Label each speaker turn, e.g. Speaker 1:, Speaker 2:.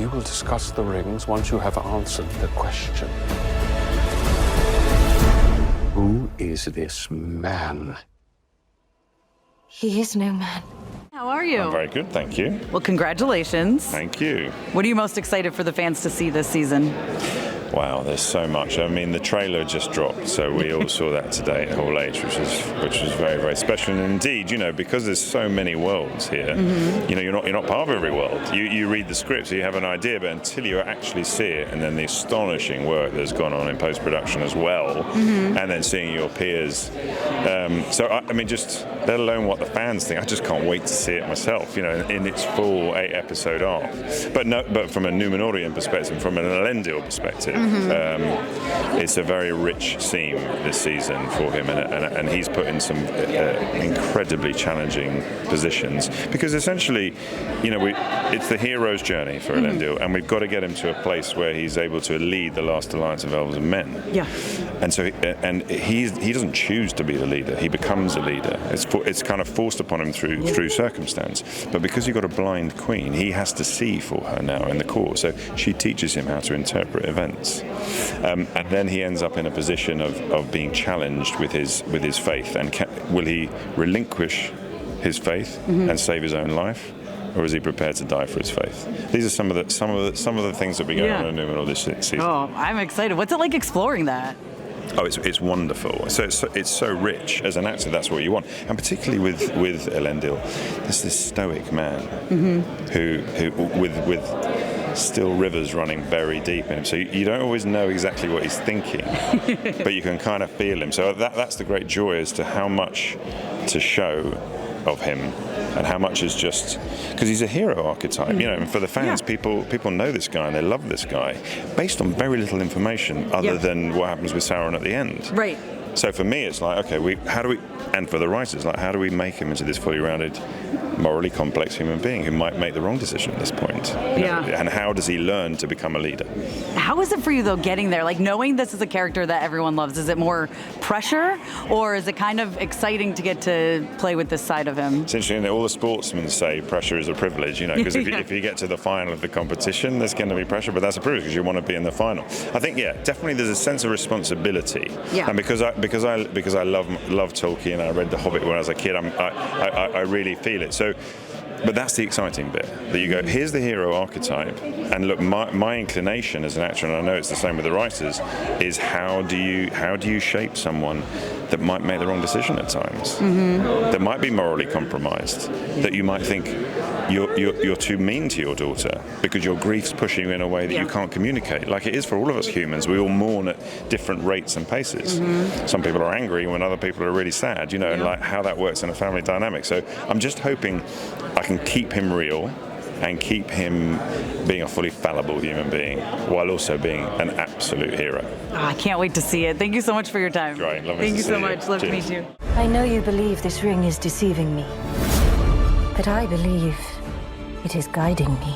Speaker 1: We will discuss the rings once you have answered the question. Who is this man?
Speaker 2: He is no man.
Speaker 3: How are you?
Speaker 4: I'm very good, thank you.
Speaker 3: Well, congratulations.
Speaker 4: Thank you.
Speaker 3: What are you most excited for the fans to see this season?
Speaker 4: Wow, there's so much. I mean, the trailer just dropped, so we all saw that today at Hall H, which was very, very special. And indeed, you know, because there's so many worlds here, you know, you're not part of every world. You read the script, so you have an idea, but until you actually see it, and then the astonishing work that's gone on in post-production as well, and then seeing your peers. So I mean, just let alone what the fans think. I just can't wait to see it myself. You know, in its full 8-episode arc. But from a Numenorian perspective, from an Elendil perspective. It's a very rich theme this season for him, and he's put in some incredibly challenging positions, because essentially, you know, it's the hero's journey for Elendil, and we've got to get him to a place where he's able to lead the last alliance of elves and men.
Speaker 3: Yeah.
Speaker 4: And so, he doesn't choose to be the leader; he becomes a leader. It's kind of forced upon him through circumstance. But because you've got a blind queen, he has to see for her now in the court. So she teaches him how to interpret events. And then he ends up in a position of being challenged with his faith. And will he relinquish his faith and save his own life, or is he prepared to die for his faith? These are some of the things that we go on in Numenor this season.
Speaker 3: Oh, I'm excited. What's it like exploring that?
Speaker 4: Oh, it's wonderful. So it's so rich. As an actor, that's what you want, and particularly with Elendil, there's this stoic man who with still rivers running very deep in him. So you don't always know exactly what he's thinking, but you can kind of feel him. So that's the great joy as to how much to show of him, and how much is just because he's a hero archetype. You know, and for the fans, people know this guy and they love this guy based on very little information other than what happens with Sauron at the end.
Speaker 3: Right.
Speaker 4: So for me, it's like, okay, how do we, and for the writers, like, how do we make him into this fully rounded, morally complex human being who might make the wrong decision at this point? You know, and how does he learn to become a leader?
Speaker 3: How is it for you, though, getting there? Like, knowing this is a character that everyone loves, is it more pressure, or is it kind of exciting to get to play with this side of him?
Speaker 4: It's interesting that all the sportsmen say pressure is a privilege, you know, because if you get to the final of the competition, there's going to be pressure, but that's a privilege because you want to be in the final. I think, definitely there's a sense of responsibility. Yeah. And because I love Tolkien, I read The Hobbit when I was a kid, I really feel it. So, but that's the exciting bit, that you go, here's the hero archetype, and look, my inclination as an actor, and I know it's the same with the writers, is how do you shape someone that might make the wrong decision at times, that might be morally compromised, that you might think you're too mean to your daughter because your grief's pushing you in a way that you can't communicate, like it is for all of us humans. We all mourn at different rates and paces. Some people are angry when other people are really sad, you know, and like how that works in a family dynamic. So I'm just hoping I can keep him real and keep him being a fully fallible human being while also being an absolute hero.
Speaker 3: Oh, I can't wait to see it. Thank you so much for your time.
Speaker 4: Great, lovely
Speaker 3: Thank
Speaker 4: to
Speaker 3: you
Speaker 4: see
Speaker 3: so
Speaker 4: you.
Speaker 3: much. Love to
Speaker 4: Cheers.
Speaker 3: meet you.
Speaker 2: I know you believe this ring is deceiving me, but I believe it is guiding me.